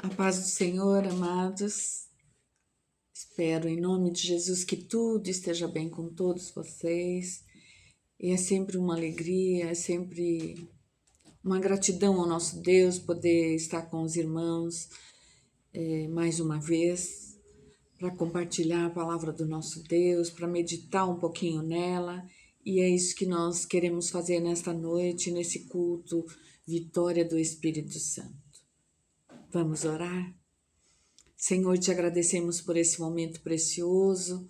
A paz do Senhor, amados. Espero em nome de Jesus que tudo esteja bem com todos vocês. E é sempre uma alegria, é sempre uma gratidão ao nosso Deus poder estar com os irmãos mais uma vez para compartilhar a palavra do nosso Deus, para meditar um pouquinho nela. E é isso que nós queremos fazer nesta noite, nesse culto, Vitória do Espírito Santo. Vamos orar? Senhor, te agradecemos por esse momento precioso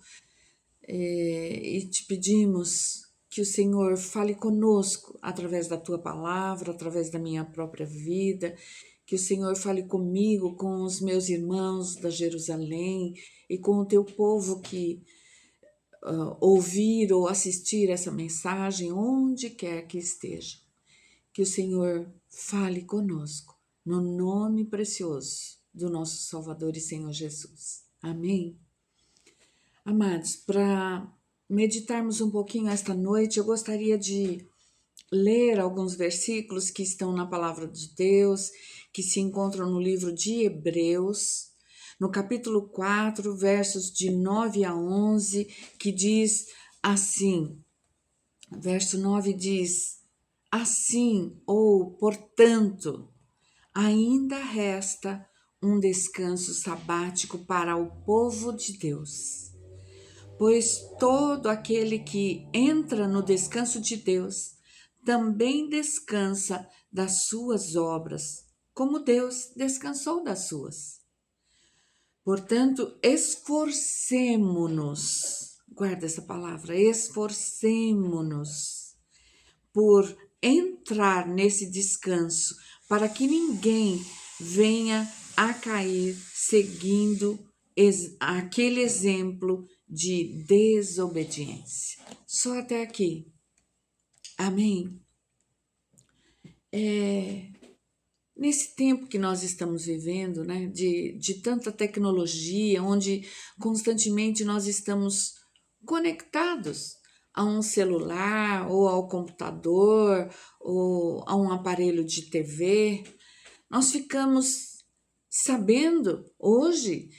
e te pedimos que o Senhor fale conosco através da tua palavra, através da minha própria vida, que o Senhor fale comigo, com os meus irmãos da Jerusalém e com o teu povo que ouvir ou assistir essa mensagem, onde quer que esteja. Que o Senhor fale conosco, no nome precioso do nosso Salvador e Senhor Jesus. Amém? Amados, para meditarmos um pouquinho esta noite, eu gostaria de ler alguns versículos que estão na Palavra de Deus, que se encontram no livro de Hebreus, no capítulo 4, versos de 9 a 11, que diz assim, verso 9 diz, assim, ou portanto, ainda resta um descanso sabático para o povo de Deus. Pois todo aquele que entra no descanso de Deus também descansa das suas obras, como Deus descansou das suas. Portanto, esforcemo-nos, guarda essa palavra, esforcemo-nos por entrar nesse descanso, para que ninguém venha a cair seguindo aquele exemplo de desobediência. Só até aqui. Amém? Nesse tempo que nós estamos vivendo, né, de tanta tecnologia, onde constantemente nós estamos conectados a um celular, ou ao computador, ou a um aparelho de TV, nós ficamos sabendo hoje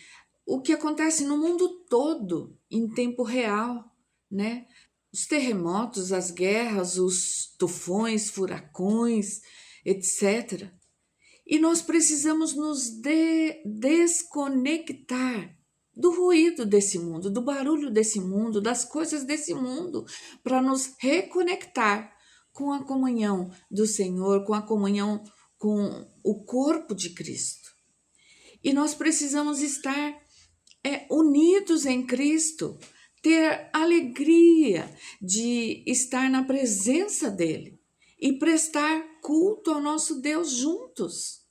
o que acontece no mundo todo em tempo real, né? Os terremotos, as guerras, os tufões, furacões, etc. E nós precisamos nos desconectar do ruído desse mundo, do barulho desse mundo, das coisas desse mundo, para nos reconectar com a comunhão do Senhor, com a comunhão com o corpo de Cristo. E nós precisamos estar unidos em Cristo, ter alegria de estar na presença dEle e prestar culto ao nosso Deus juntos.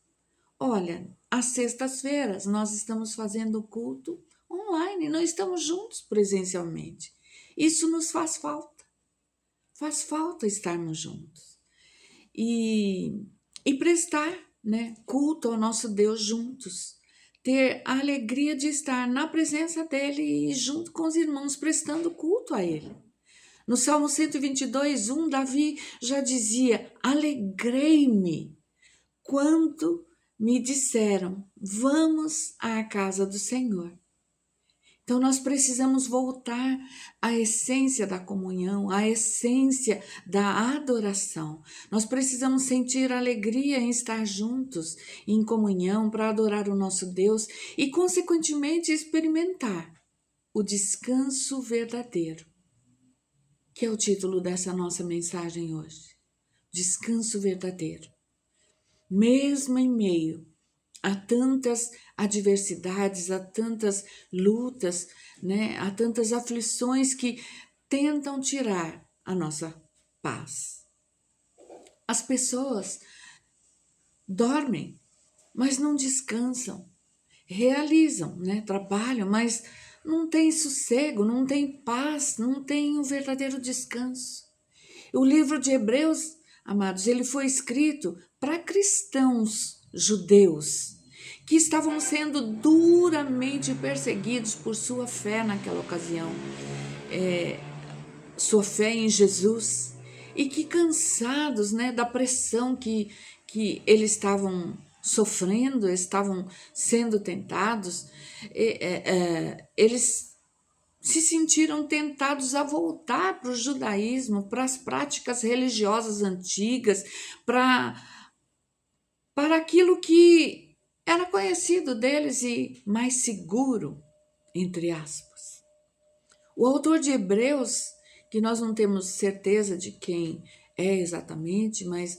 Olha, às sextas-feiras nós estamos fazendo culto online, não estamos juntos presencialmente. Isso nos faz falta estarmos juntos e prestar, né, culto ao nosso Deus juntos, ter a alegria de estar na presença dele e junto com os irmãos prestando culto a ele. No Salmo 122, 1, Davi já dizia, alegrei-me quando me disseram, vamos à casa do Senhor. Então, nós precisamos voltar à essência da comunhão, à essência da adoração. Nós precisamos sentir alegria em estar juntos, em comunhão, para adorar o nosso Deus e, consequentemente, experimentar o descanso verdadeiro, que é o título dessa nossa mensagem hoje. Descanso verdadeiro. Mesmo em meio a tantas adversidades, a tantas lutas, né, a tantas aflições que tentam tirar a nossa paz. As pessoas dormem, mas não descansam, realizam, né, trabalham, mas não tem sossego, não tem paz, não tem um verdadeiro descanso. O livro de Hebreus, amados, ele foi escrito para cristãos judeus que estavam sendo duramente perseguidos por sua fé naquela ocasião, sua fé em Jesus, e que cansados, né, da pressão que eles estavam sofrendo, estavam sendo tentados, eles se sentiram tentados a voltar para o judaísmo, para as práticas religiosas antigas, para aquilo que era conhecido deles e mais seguro, entre aspas. O autor de Hebreus, que nós não temos certeza de quem é exatamente, mas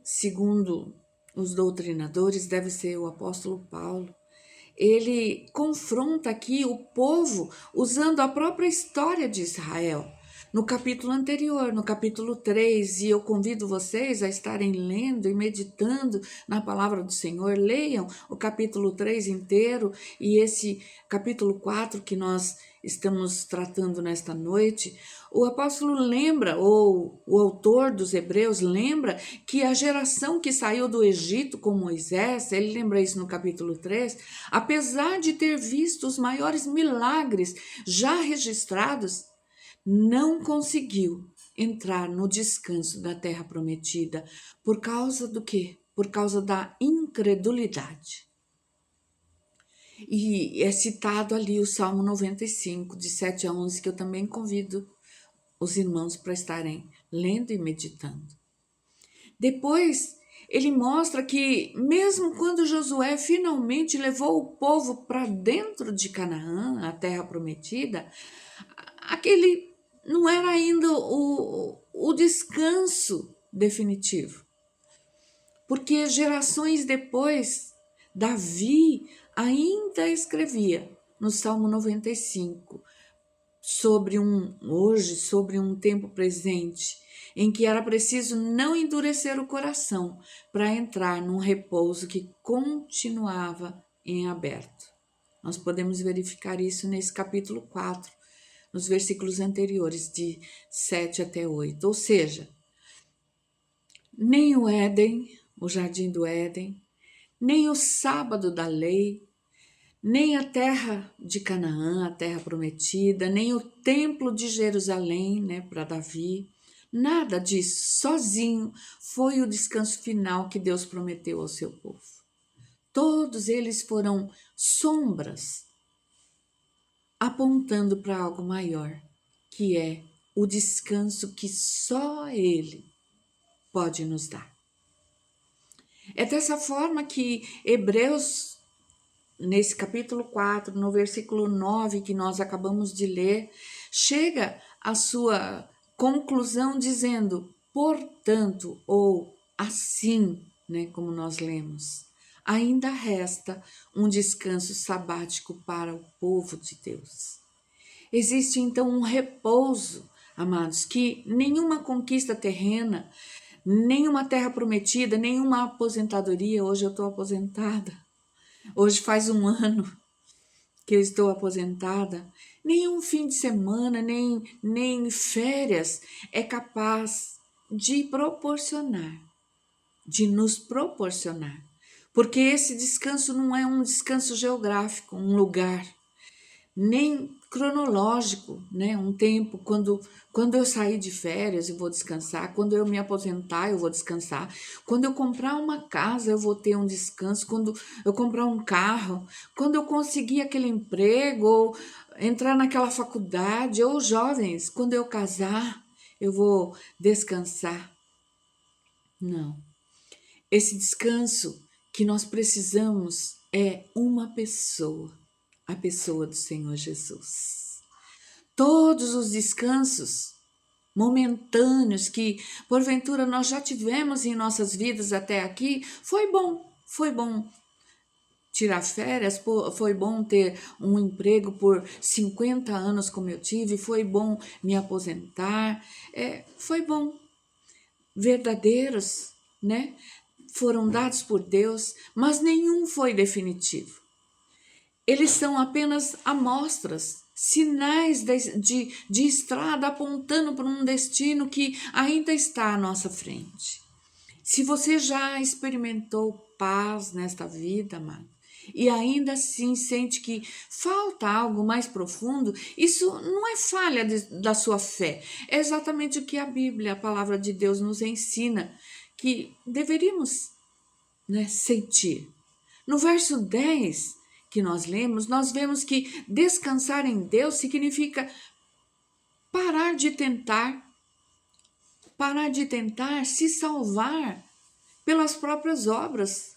segundo os doutrinadores, deve ser o apóstolo Paulo. Ele confronta aqui o povo usando a própria história de Israel. No capítulo anterior, no capítulo 3, e eu convido vocês a estarem lendo e meditando na palavra do Senhor, leiam o capítulo 3 inteiro e esse capítulo 4 que nós estamos tratando nesta noite. O apóstolo lembra, ou o autor dos Hebreus lembra, que a geração que saiu do Egito com Moisés, ele lembra isso no capítulo 3, apesar de ter visto os maiores milagres já registrados, não conseguiu entrar no descanso da terra prometida. Por causa do quê? Por causa da incredulidade. E é citado ali o Salmo 95, de 7 a 11, que eu também convido os irmãos para estarem lendo e meditando. Depois, ele mostra que, mesmo quando Josué finalmente levou o povo para dentro de Canaã, a terra prometida, aquele não era ainda o descanso definitivo. Porque gerações depois, Davi ainda escrevia no Salmo 95 sobre um tempo presente, em que era preciso não endurecer o coração para entrar num repouso que continuava em aberto. Nós podemos verificar isso nesse capítulo 4, nos versículos anteriores, de 7 até 8. Ou seja, nem o Éden, o jardim do Éden, nem o sábado da lei, nem a terra de Canaã, a terra prometida, nem o templo de Jerusalém, para Davi, nada disso, sozinho, foi o descanso final que Deus prometeu ao seu povo. Todos eles foram sombras, apontando para algo maior, que é o descanso que só Ele pode nos dar. É dessa forma que Hebreus, nesse capítulo 4, no versículo 9, que nós acabamos de ler, chega à sua conclusão dizendo, portanto, ou assim, como nós lemos, ainda resta um descanso sabático para o povo de Deus. Existe então um repouso, amados, que nenhuma conquista terrena, nenhuma terra prometida, nenhuma aposentadoria, hoje eu estou aposentada, hoje faz um ano que eu estou aposentada, nenhum fim de semana, nem férias é capaz de proporcionar, de nos proporcionar. Porque esse descanso não é um descanso geográfico, um lugar, nem cronológico, um tempo, quando eu sair de férias eu vou descansar, quando eu me aposentar eu vou descansar, quando eu comprar uma casa eu vou ter um descanso, quando eu comprar um carro, quando eu conseguir aquele emprego, ou entrar naquela faculdade, ou jovens, quando eu casar eu vou descansar. Não, esse descanso que nós precisamos é uma pessoa, a pessoa do Senhor Jesus. Todos os descansos momentâneos que, porventura, nós já tivemos em nossas vidas até aqui, foi bom tirar férias, foi bom ter um emprego por 50 anos como eu tive, foi bom me aposentar, foi bom. Verdadeiros, foram dados por Deus, mas nenhum foi definitivo. Eles são apenas amostras, sinais de estrada apontando para um destino que ainda está à nossa frente. Se você já experimentou paz nesta vida, amado, e ainda assim sente que falta algo mais profundo, isso não é falha da sua fé. É exatamente o que a Bíblia, a palavra de Deus, nos ensina, que deveríamos né, sentir. No verso 10 que nós lemos, nós vemos que descansar em Deus significa parar de tentar, parar de tentar se salvar pelas próprias obras,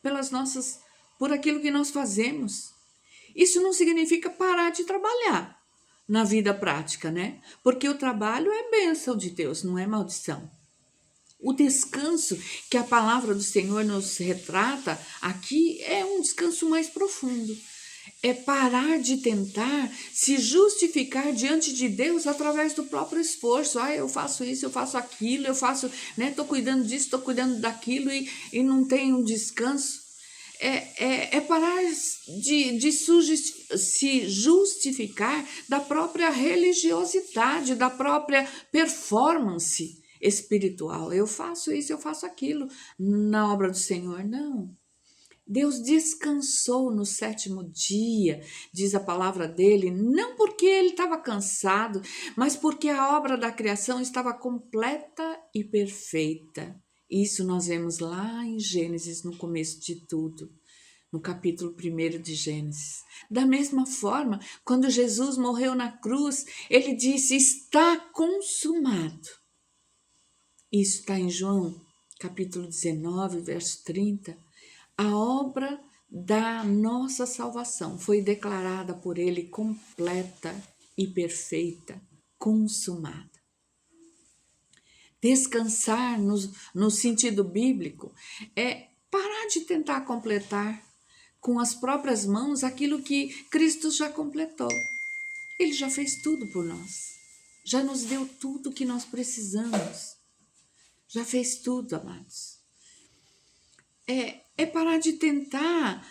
pelas nossas, por aquilo que nós fazemos. Isso não significa parar de trabalhar na vida prática, né? Porque o trabalho é bênção de Deus, não é maldição. O descanso que a palavra do Senhor nos retrata aqui é um descanso mais profundo. É parar de tentar se justificar diante de Deus através do próprio esforço. Ah, eu faço isso, eu faço aquilo, eu faço, né? Estou cuidando disso, estou cuidando daquilo e não tenho um descanso. É parar de se justificar da própria religiosidade, da própria performance espiritual. Eu faço isso, eu faço aquilo na obra do Senhor. Não. Deus descansou no sétimo dia, diz a palavra dele, não porque ele estava cansado, mas porque a obra da criação estava completa e perfeita. Isso nós vemos lá em Gênesis, no começo de tudo, no capítulo 1 de Gênesis. Da mesma forma, quando Jesus morreu na cruz, ele disse: está consumado. Isso está em João, capítulo 19, verso 30. A obra da nossa salvação foi declarada por ele completa e perfeita, consumada. Descansar no sentido bíblico é parar de tentar completar com as próprias mãos aquilo que Cristo já completou. Ele já fez tudo por nós. Já nos deu tudo que nós precisamos. Já fez tudo, amados. É parar de tentar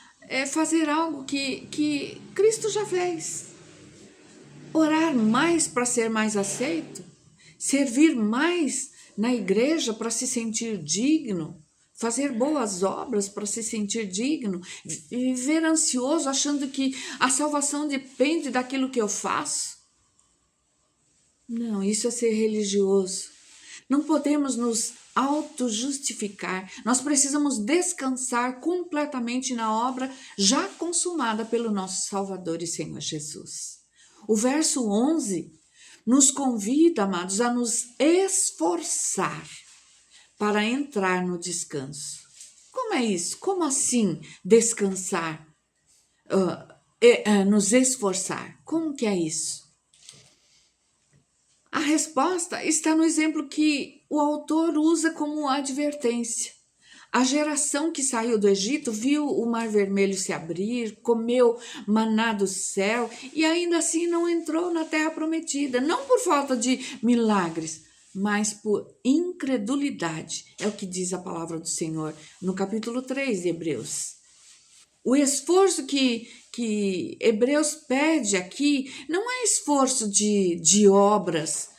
fazer algo que Cristo já fez. Orar mais para ser mais aceito. Servir mais na igreja para se sentir digno. Fazer boas obras para se sentir digno. Viver ansioso achando que a salvação depende daquilo que eu faço. Não, isso é ser religioso. Não podemos nos auto-justificar. Nós precisamos descansar completamente na obra já consumada pelo nosso Salvador e Senhor Jesus. O verso 11 nos convida, amados, a nos esforçar para entrar no descanso. Como é isso? Como assim descansar? Nos esforçar. Como que é isso? A resposta está no exemplo que o autor usa como advertência. A geração que saiu do Egito viu o Mar Vermelho se abrir, comeu maná do céu e ainda assim não entrou na Terra Prometida, não por falta de milagres, mas por incredulidade. É o que diz a palavra do Senhor no capítulo 3 de Hebreus. O esforço que Hebreus pede aqui não é esforço de obras,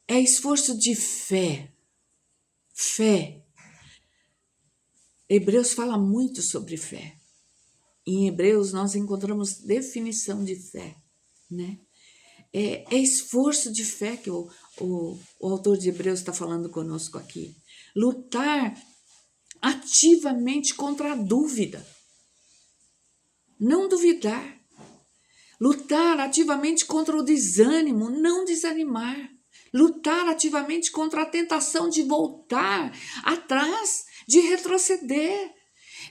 é esforço de fé. Fé. Hebreus fala muito sobre fé. Em Hebreus nós encontramos definição de fé, né? É esforço de fé que o autor de Hebreus está falando conosco aqui. Lutar ativamente contra a dúvida. Não duvidar. Lutar ativamente contra o desânimo, não desanimar. Lutar ativamente contra a tentação de voltar atrás, de retroceder,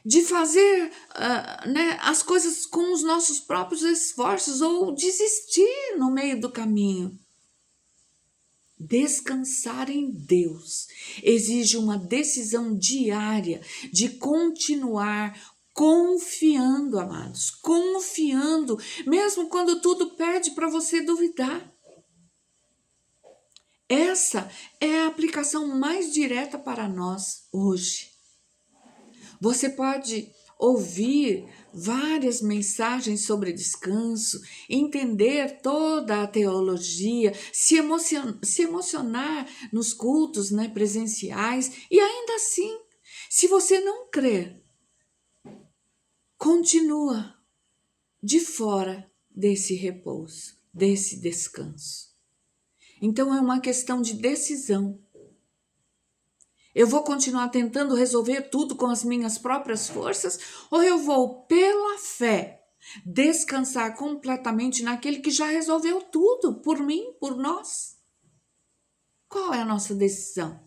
de fazer as coisas com os nossos próprios esforços ou desistir no meio do caminho. Descansar em Deus exige uma decisão diária de continuar confiando, amados, confiando, mesmo quando tudo pede para você duvidar. Essa é a aplicação mais direta para nós hoje. Você pode ouvir várias mensagens sobre descanso, entender toda a teologia, se emocionar nos cultos, né, presenciais, e ainda assim, se você não crer, continua de fora desse repouso, desse descanso. Então é uma questão de decisão. Eu vou continuar tentando resolver tudo com as minhas próprias forças? Ou eu vou, pela fé, descansar completamente naquele que já resolveu tudo por mim, por nós? Qual é a nossa decisão?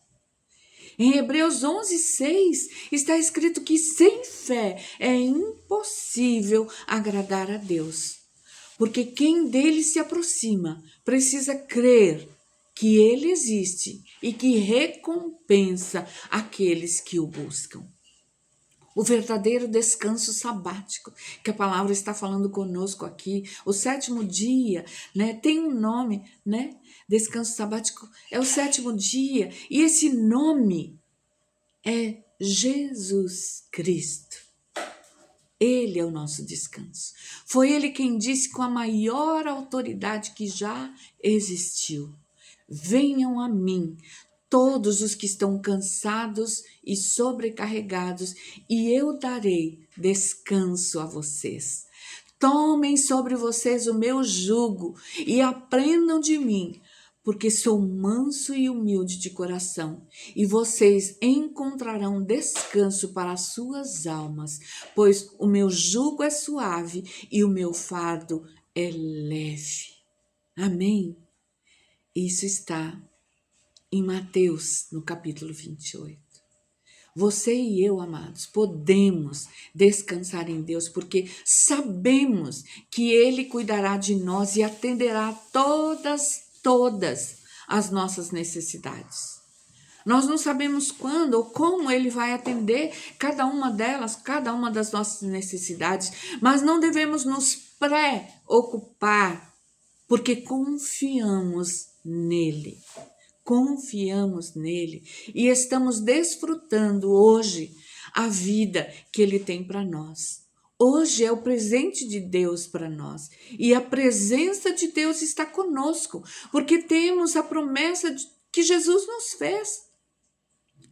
Em Hebreus 11:6 está escrito que sem fé é impossível agradar a Deus. Porque quem dele se aproxima precisa crer que ele existe e que recompensa aqueles que o buscam. O verdadeiro descanso sabático, que a palavra está falando conosco aqui, o sétimo dia, né, tem um nome, né? Descanso sabático é o sétimo dia, e esse nome é Jesus Cristo. Ele é o nosso descanso. Foi ele quem disse com a maior autoridade que já existiu: venham a mim, todos os que estão cansados e sobrecarregados, e eu darei descanso a vocês. Tomem sobre vocês o meu jugo e aprendam de mim, porque sou manso e humilde de coração, e vocês encontrarão descanso para as suas almas, pois o meu jugo é suave e o meu fardo é leve. Amém? Isso está em Mateus, no capítulo 28. Você e eu, amados, podemos descansar em Deus porque sabemos que Ele cuidará de nós e atenderá todas as nossas necessidades. Nós não sabemos quando ou como Ele vai atender cada uma delas, cada uma das nossas necessidades, mas não devemos nos preocupar porque confiamos nele. Confiamos nele e estamos desfrutando hoje a vida que ele tem para nós. Hoje é o presente de Deus para nós e a presença de Deus está conosco, porque temos a promessa que Jesus nos fez,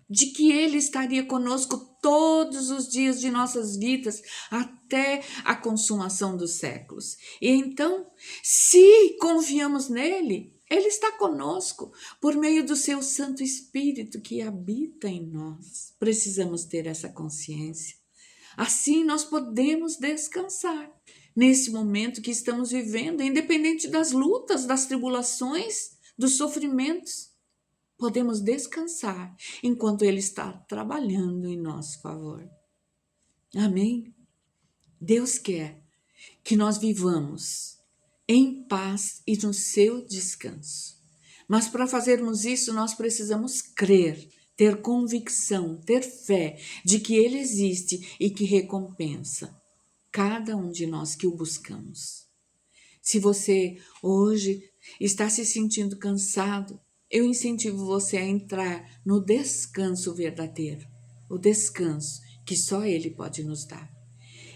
de que ele estaria conosco todos os dias de nossas vidas até a consumação dos séculos. E então, se confiamos nele, ele está conosco por meio do seu Santo Espírito que habita em nós. Precisamos ter essa consciência. Assim nós podemos descansar nesse momento que estamos vivendo, independente das lutas, das tribulações, dos sofrimentos. Podemos descansar enquanto ele está trabalhando em nosso favor. Amém? Deus quer que nós vivamos em paz e no seu descanso. Mas para fazermos isso, nós precisamos crer, ter convicção, ter fé de que ele existe e que recompensa cada um de nós que o buscamos. Se você hoje está se sentindo cansado, eu incentivo você a entrar no descanso verdadeiro, o descanso que só ele pode nos dar.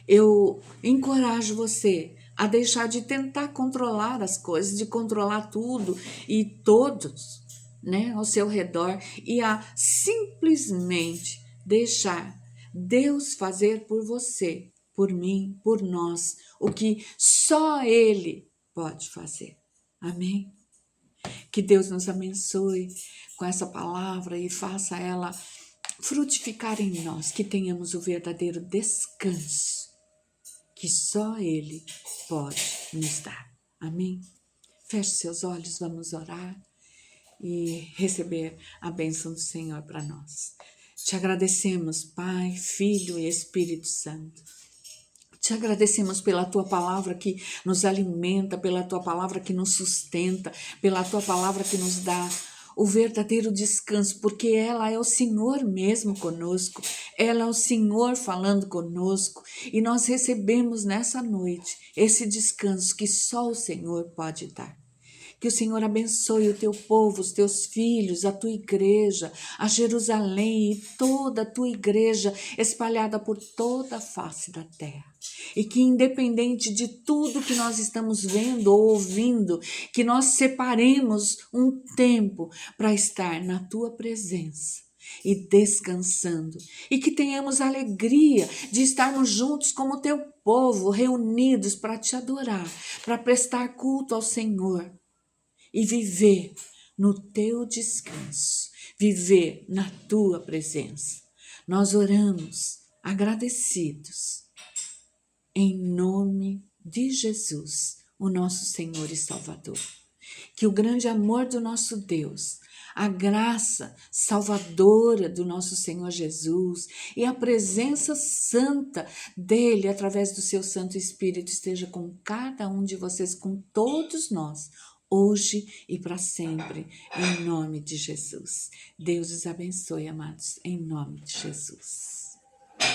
Eu encorajo você a deixar de tentar controlar as coisas, de controlar tudo e todos, né, ao seu redor, e a simplesmente deixar Deus fazer por você, por mim, por nós, o que só Ele pode fazer. Amém? Que Deus nos abençoe com essa palavra e faça ela frutificar em nós, que tenhamos o verdadeiro descanso que só Ele pode nos dar. Amém? Feche seus olhos, vamos orar e receber a bênção do Senhor para nós. Te agradecemos, Pai, Filho e Espírito Santo. Te agradecemos pela Tua palavra que nos alimenta, pela Tua palavra que nos sustenta, pela Tua palavra que nos dá o verdadeiro descanso, porque ela é o Senhor mesmo conosco, ela é o Senhor falando conosco, e nós recebemos nessa noite esse descanso que só o Senhor pode dar. Que o Senhor abençoe o teu povo, os teus filhos, a tua igreja, a Jerusalém e toda a tua igreja espalhada por toda a face da terra. E que independente de tudo que nós estamos vendo ou ouvindo, que nós separemos um tempo para estar na tua presença e descansando, e que tenhamos a alegria de estarmos juntos como teu povo, reunidos para te adorar, para prestar culto ao Senhor e viver no teu descanso, viver na tua presença. Nós oramos agradecidos em nome de Jesus, o nosso Senhor e Salvador. Que o grande amor do nosso Deus, a graça salvadora do nosso Senhor Jesus e a presença santa dele através do seu Santo Espírito esteja com cada um de vocês, com todos nós, hoje e para sempre, em nome de Jesus. Deus os abençoe, amados, em nome de Jesus.